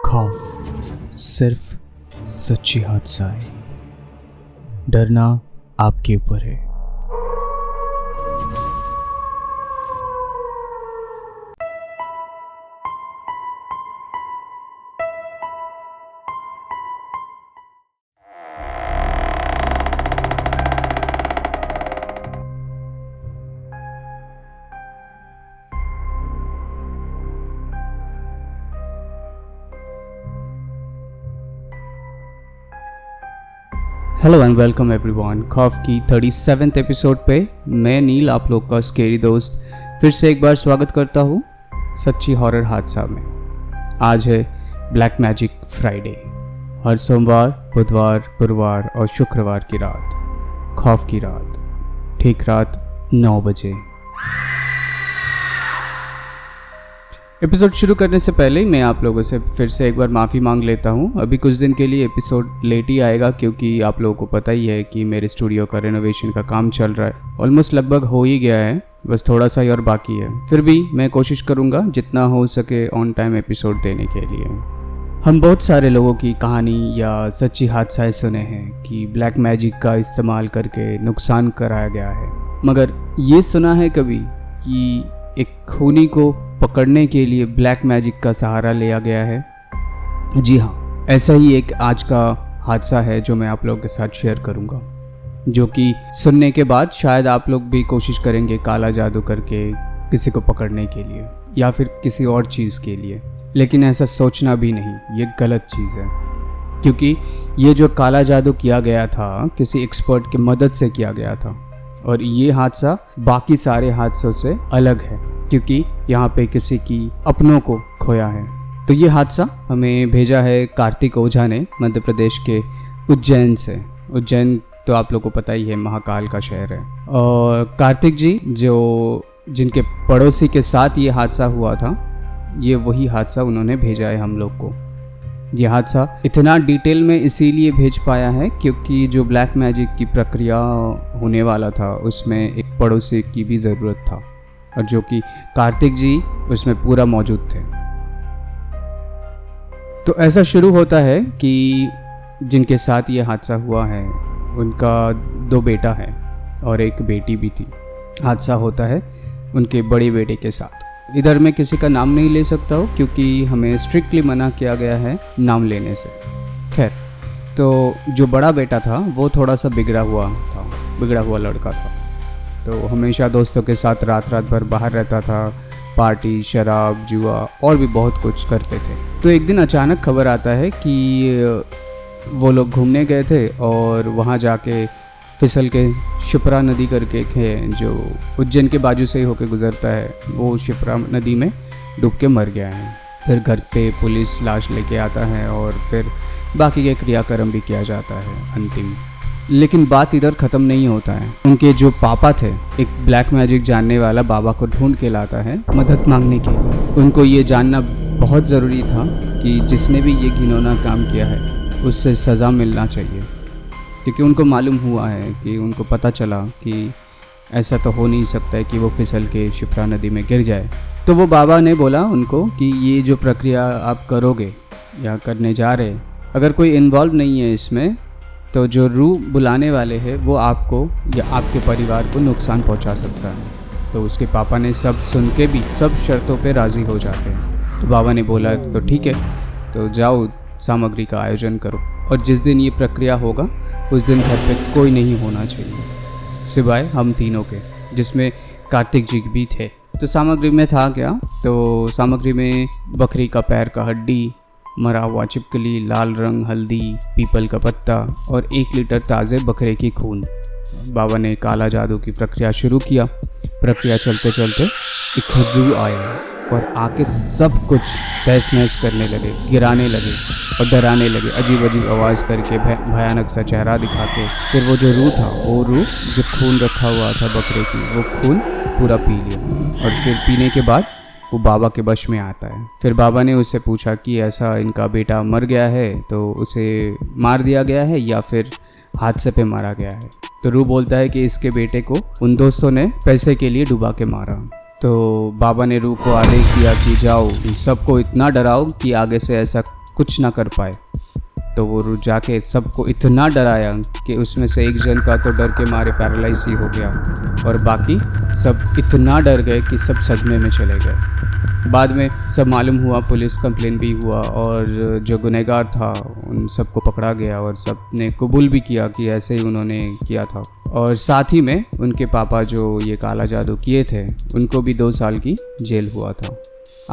खौफ सिर्फ सच्ची हादसा है, डरना आपके ऊपर है। Hello and welcome everyone. खौफ की 37th एपिसोड पे मैं नील, आप लोग का स्केरी दोस्त, फिर से एक बार स्वागत करता हूँ सच्ची हॉरर हादसा में। आज है ब्लैक मैजिक फ्राइडे। हर सोमवार, बुधवार, गुरुवार और शुक्रवार की रात, खौफ की रात, ठीक रात 9 बजे। एपिसोड शुरू करने से पहले मैं आप लोगों से फिर से एक बार माफ़ी मांग लेता हूँ। अभी कुछ दिन के लिए एपिसोड लेट ही आएगा, क्योंकि आप लोगों को पता ही है कि मेरे स्टूडियो का रेनोवेशन का काम चल रहा है। ऑलमोस्ट लगभग हो ही गया है, बस थोड़ा सा ही और बाकी है। फिर भी मैं कोशिश करूँगा जितना हो सके ऑन टाइम एपिसोड देने के लिए। हम बहुत सारे लोगों की कहानी या सच्ची हादसाएँ सुने हैं कि ब्लैक मैजिक का इस्तेमाल करके नुकसान कराया गया है, मगर ये सुना है कभी कि एक खूनी को पकड़ने के लिए ब्लैक मैजिक का सहारा लिया गया है? जी हाँ, ऐसा ही एक आज का हादसा है जो मैं आप लोगों के साथ शेयर करूंगा, जो कि सुनने के बाद शायद आप लोग भी कोशिश करेंगे काला जादू करके किसी को पकड़ने के लिए या फिर किसी और चीज़ के लिए। लेकिन ऐसा सोचना भी नहीं, ये गलत चीज़ है, क्योंकि ये जो काला जादू किया गया था किसी एक्सपर्ट की मदद से किया गया था। और ये हादसा बाकी सारे हादसों से अलग है, क्योंकि यहाँ पे किसी की अपनों को खोया है। तो ये हादसा हमें भेजा है कार्तिक ओझा ने, मध्य प्रदेश के उज्जैन से। उज्जैन तो आप लोगों को पता ही है, महाकाल का शहर है। और कार्तिक जी जिनके पड़ोसी के साथ ये हादसा हुआ था, ये वही हादसा उन्होंने भेजा है हम लोग को। ये हादसा इतना डिटेल में इसीलिए भेज पाया है क्योंकि जो ब्लैक मैजिक की प्रक्रिया होने वाला था उसमें एक पड़ोसी की भी ज़रूरत था, और जो कि कार्तिक जी उसमें पूरा मौजूद थे। तो ऐसा शुरू होता है कि जिनके साथ ये हादसा हुआ है उनका 2 बेटा है और एक बेटी भी थी। हादसा होता है उनके बड़े बेटे के साथ। इधर मैं किसी का नाम नहीं ले सकता हूँ क्योंकि हमें स्ट्रिक्टली मना किया गया है नाम लेने से। खैर, तो जो बड़ा बेटा था वो थोड़ा सा बिगड़ा हुआ लड़का था। तो हमेशा दोस्तों के साथ रात भर बाहर रहता था, पार्टी, शराब, जुआ और भी बहुत कुछ करते थे। तो एक दिन अचानक खबर आता है कि वो लोग घूमने गए थे और वहाँ जाके फिसल के शिप्रा नदी करके है, जो उज्जैन के बाजू से ही होकर गुजरता है, वो शिप्रा नदी में डूब के मर गया है। फिर घर पे पुलिस लाश लेके आता है और फिर बाकी के क्रियाक्रम भी किया जाता है अंतिम। लेकिन बात इधर ख़त्म नहीं होता है। उनके जो पापा थे, एक ब्लैक मैजिक जानने वाला बाबा को ढूंढ के लाता है मदद मांगने के लिए। उनको ये जानना बहुत ज़रूरी था कि जिसने भी ये घिनौना काम किया है उससे सज़ा मिलना चाहिए, क्योंकि उनको मालूम हुआ है कि उनको पता चला कि ऐसा तो हो नहीं सकता है कि वो फिसल के शिप्रा नदी में गिर जाए। तो वो बाबा ने बोला उनको कि ये जो प्रक्रिया आप करोगे या करने जा रहे, अगर कोई इन्वॉल्व नहीं है इसमें, तो जो रूह बुलाने वाले हैं वो आपको या आपके परिवार को नुकसान पहुंचा सकता है। तो उसके पापा ने सब सुन के भी सब शर्तों पे राज़ी हो जाते हैं। तो बाबा ने बोला तो ठीक है, तो जाओ सामग्री का आयोजन करो, और जिस दिन ये प्रक्रिया होगा उस दिन घर पे कोई नहीं होना चाहिए सिवाय हम तीनों के, जिसमें कार्तिक जी भी थे। तो सामग्री में था क्या? तो सामग्री में बकरी का पैर का हड्डी, मरा हुआ छिपकली, लाल रंग, हल्दी, पीपल का पत्ता और 1 लीटर ताज़े बकरे की खून। बाबा ने काला जादू की प्रक्रिया शुरू किया। प्रक्रिया चलते चलते एक रूह आया और आके सब कुछ तहस नहस करने लगे, गिराने लगे और डराने लगे, अजीब अजीब आवाज़ करके, भयानक सा चेहरा दिखा के। फिर वो जो रूह था, वो रूह जो खून रखा हुआ था बकरे की, वो खून पूरा पी लिया। और फिर पीने के बाद वो बाबा के वश में आता है। फिर बाबा ने उससे पूछा कि ऐसा इनका बेटा मर गया है तो उसे मार दिया गया है या फिर हादसे पे मारा गया है। तो रूह बोलता है कि इसके बेटे को उन दोस्तों ने पैसे के लिए डुबा के मारा। तो बाबा ने रूह को आदेश दिया कि जाओ सबको इतना डराओ कि आगे से ऐसा कुछ ना कर पाए। तो वो जाके सबको इतना डराया कि उसमें से एक जन का तो डर के मारे पैरालाइज ही हो गया और बाकी सब इतना डर गए कि सब सदमे में चले गए। बाद में सब मालूम हुआ, पुलिस कंप्लेन भी हुआ और जो गुनहगार था उन सबको पकड़ा गया और सब ने कबूल भी किया कि ऐसे ही उन्होंने किया था। और साथ ही में उनके पापा जो ये काला जादू किए थे उनको भी 2 साल की जेल हुआ था।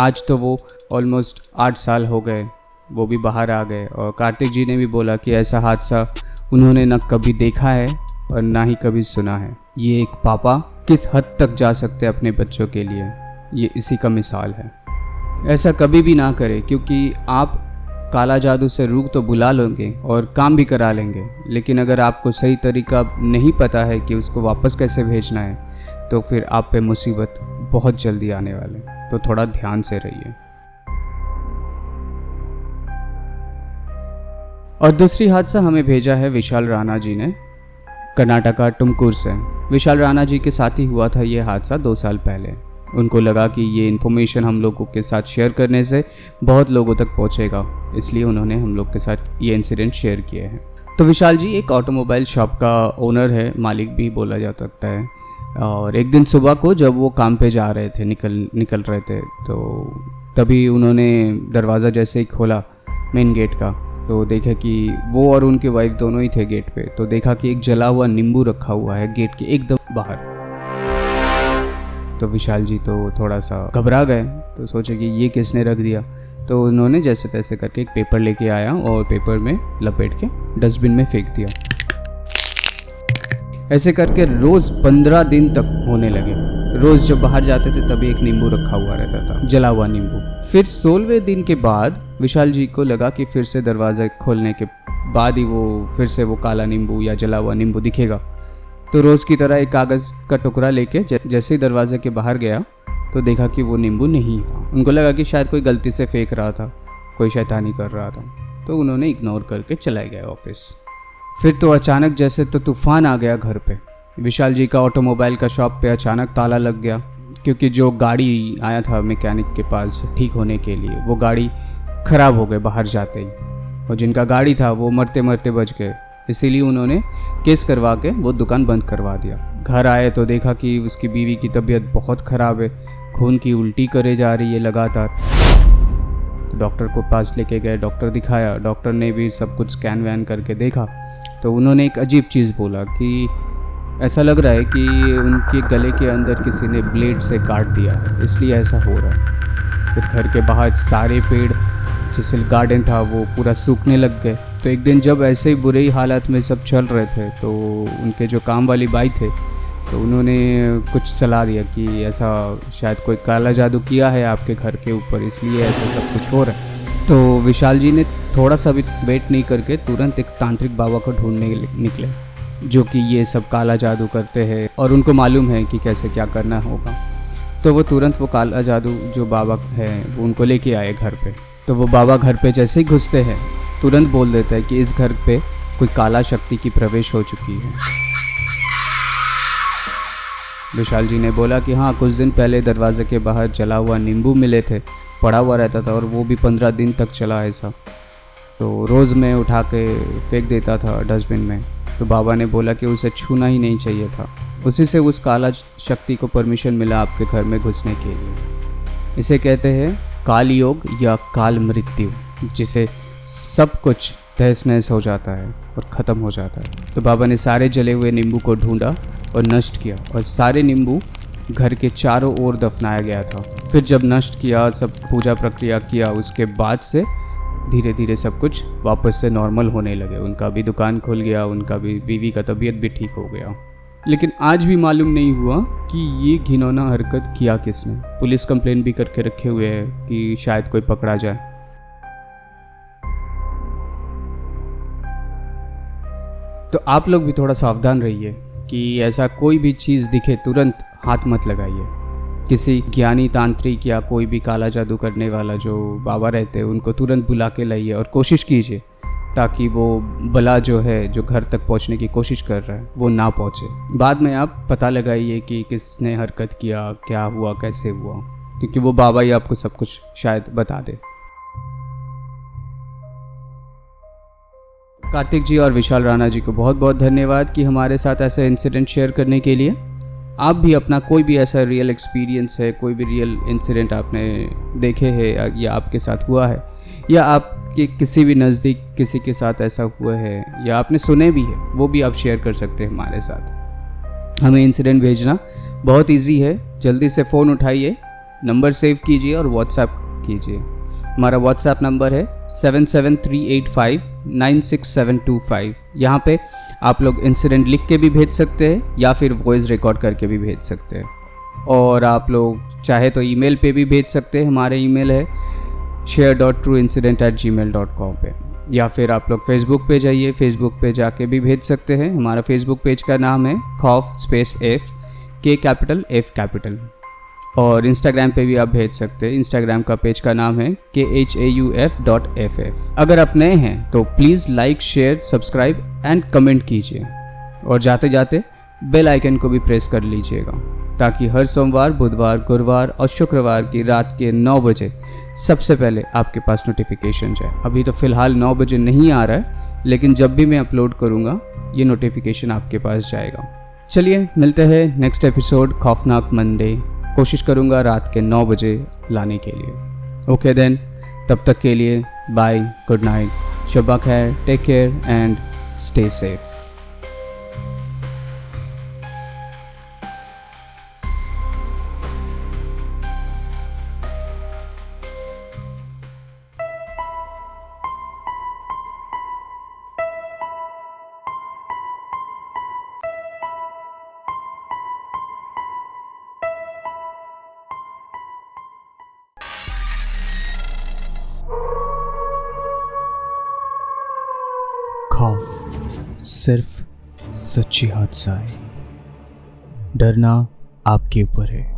आज तो वो ऑलमोस्ट 8 साल हो गए, वो भी बाहर आ गए। और कार्तिक जी ने भी बोला कि ऐसा हादसा उन्होंने ना कभी देखा है और ना ही कभी सुना है। ये एक पापा किस हद तक जा सकते हैं अपने बच्चों के लिए, ये इसी का मिसाल है। ऐसा कभी भी ना करें, क्योंकि आप काला जादू से रूह तो बुला लोगे और काम भी करा लेंगे, लेकिन अगर आपको सही तरीका नहीं पता है कि उसको वापस कैसे भेजना है तो फिर आप पे मुसीबत बहुत जल्दी आने वाले। तो थोड़ा ध्यान से रहिए। और दूसरी हादसा हमें भेजा है विशाल राणा जी ने, कर्नाटका टुमकुर से। विशाल राणा जी के साथ ही हुआ था ये हादसा 2 साल पहले। उनको लगा कि ये इन्फॉर्मेशन हम लोगों के साथ शेयर करने से बहुत लोगों तक पहुंचेगा, इसलिए उन्होंने हम लोग के साथ ये इंसिडेंट शेयर किए हैं। तो विशाल जी एक ऑटोमोबाइल शॉप का ओनर है, मालिक भी बोला जा सकता है। और एक दिन सुबह को जब वो काम पे जा रहे थे, निकल रहे थे, तो तभी उन्होंने दरवाज़ा जैसे ही खोला मेन गेट का, तो देखा कि वो और उनके वाइफ दोनों ही थे गेट पे। तो देखा कि एक जला हुआ नींबू रखा हुआ है गेट के एकदम बाहर। तो विशाल जी तो थोड़ा सा घबरा गए, तो सोचे कि ये किसने रख दिया। तो उन्होंने जैसे तैसे करके एक पेपर लेके आया और पेपर में लपेट के डस्टबिन में फेंक दिया। ऐसे करके रोज़ 15 दिन तक होने लगे। रोज़ जब बाहर जाते थे तभी एक नींबू रखा हुआ रहता था, जला हुआ नींबू। फिर 16वें दिन के बाद विशाल जी को लगा कि फिर से दरवाज़ा खोलने के बाद ही फिर से वो काला नींबू या जला हुआ नींबू दिखेगा। तो रोज़ की तरह एक कागज़ का टुकड़ा लेके जैसे ही दरवाजे के बाहर गया तो देखा कि वो नींबू नहीं था। उनको लगा कि शायद कोई गलती से फेंक रहा था, कोई शैतानी कर रहा था, तो उन्होंने इग्नोर करके चले गए ऑफिस। फिर तो अचानक जैसे तो तूफान आ गया घर पे। विशाल जी का ऑटोमोबाइल का शॉप पे अचानक ताला लग गया, क्योंकि जो गाड़ी आया था मैकेनिक के पास ठीक होने के लिए, वो गाड़ी ख़राब हो गई बाहर जाते ही, और जिनका गाड़ी था वो मरते मरते बच गए। इसीलिए उन्होंने केस करवा के वो दुकान बंद करवा दिया। घर आए तो देखा कि उसकी बीवी की तबीयत बहुत ख़राब है, खून की उल्टी करे जा रही है लगातार। तो डॉक्टर को पास लेके गए, डॉक्टर दिखाया, डॉक्टर ने भी सब कुछ स्कैन वैन करके देखा। तो उन्होंने एक अजीब चीज़ बोला कि ऐसा लग रहा है कि उनके गले के अंदर किसी ने ब्लेड से काट दिया है, इसलिए ऐसा हो रहा है। फिर घर के बाहर सारे पेड़, जैसे गार्डन था, वो पूरा सूखने लग गए। तो एक दिन जब ऐसे ही बुरे ही हालात में सब चल रहे थे, तो उनके जो काम वाली बाई थे, तो उन्होंने कुछ सलाह दिया कि ऐसा शायद कोई काला जादू किया है आपके घर के ऊपर, इसलिए ऐसा सब कुछ हो रहा है। तो विशाल जी ने थोड़ा सा भी वेट नहीं करके तुरंत एक तांत्रिक बाबा को ढूंढने निकले, जो कि ये सब काला जादू करते हैं और उनको मालूम है कि कैसे क्या करना होगा। तो वो तुरंत वो काला जादू जो बाबा है वो उनको लेके आए घर पे। तो वो बाबा घर पे जैसे ही घुसते हैं तुरंत बोल देता है कि इस घर पे कोई काला शक्ति की प्रवेश हो चुकी है। विशाल जी ने बोला कि हाँ, कुछ दिन पहले दरवाजे के बाहर जला हुआ नींबू मिले थे, पड़ा हुआ रहता था, और वो भी 15 दिन तक चला ऐसा। तो रोज़ मैं उठा के फेंक देता था डस्टबिन में। तो बाबा ने बोला कि उसे छूना ही नहीं चाहिए था। उसी से उस काला शक्ति को परमिशन मिला आपके घर में घुसने के लिए। इसे कहते हैं काल योग या काल मृत्यु, जिसे सब कुछ तहस नहस हो जाता है और ख़त्म हो जाता है। तो बाबा ने सारे जले हुए नींबू को ढूंढा और नष्ट किया, और सारे नींबू घर के चारों ओर दफनाया गया था। फिर जब नष्ट किया, सब पूजा प्रक्रिया किया, उसके बाद से धीरे धीरे सब कुछ वापस से नॉर्मल होने लगे। उनका भी दुकान खुल गया, उनका भी बीवी का तबीयत भी ठीक हो गया। लेकिन आज भी मालूम नहीं हुआ कि ये घिनौना हरकत किया किसने। पुलिस कंप्लेन भी करके रखे हुए है कि शायद कोई पकड़ा जाए। तो आप लोग भी थोड़ा सावधान रहिए कि ऐसा कोई भी चीज़ दिखे तुरंत हाथ मत लगाइए। किसी ज्ञानी तांत्रिक या कोई भी काला जादू करने वाला जो बाबा रहते हैं उनको तुरंत बुला के लाइए और कोशिश कीजिए ताकि वो बला जो है, जो घर तक पहुंचने की कोशिश कर रहा है, वो ना पहुंचे। बाद में आप पता लगाइए कि किसने हरकत किया, क्या हुआ, कैसे हुआ, क्योंकि वो बाबा ही आपको सब कुछ शायद बता दे। कार्तिक जी और विशाल राणा जी को बहुत बहुत धन्यवाद कि हमारे साथ ऐसा इंसिडेंट शेयर करने के लिए। आप भी अपना कोई भी ऐसा रियल एक्सपीरियंस है, कोई भी रियल इंसिडेंट आपने देखे है या आपके साथ हुआ है, या आपके किसी भी नज़दीक किसी के साथ ऐसा हुआ है या आपने सुने भी है, वो भी आप शेयर कर सकते हैं हमारे साथ। हमें इंसिडेंट भेजना बहुत इजी है। जल्दी से फ़ोन उठाइए, नंबर सेव कीजिए और व्हाट्सएप कीजिए। हमारा व्हाट्सएप नंबर है 7738596725। यहाँ पे आप लोग इंसिडेंट लिख के भी भेज सकते हैं या फिर वॉइस रिकॉर्ड करके भी भेज सकते हैं। और आप लोग चाहे तो ईमेल पे भी भेज सकते हैं। हमारे ईमेल है share.trueincident@gmail.com पे, या फिर आप लोग फेसबुक पे जाइए, फेसबुक पे जाके भी भेज सकते हैं। हमारा फेसबुक पेज का नाम है खौफ_F K_F। और इंस्टाग्राम पे भी आप भेज सकते हैं। इंस्टाग्राम का पेज का नाम है KHAUF.FF। अगर आप नए हैं तो please like, share, subscribe and comment कीजिए, और जाते जाते बेल आइकन को भी प्रेस कर लीजिएगा, ताकि हर सोमवार, बुधवार, गुरुवार और शुक्रवार की रात के 9 बजे सबसे पहले आपके पास नोटिफिकेशन जाए। अभी तो फ़िलहाल 9 बजे नहीं आ रहा है, लेकिन जब भी मैं अपलोड करूँगा ये नोटिफिकेशन आपके पास जाएगा। चलिए मिलते हैं नेक्स्ट एपिसोड खौफनाक मंडे। कोशिश करूँगा रात के 9 बजे लाने के लिए। ओके देन, तब तक के लिए बाय, गुड नाइट, शब्बा खैर, take care and stay safe. खौफ सिर्फ सच्ची हादसा है, डरना आपके ऊपर है।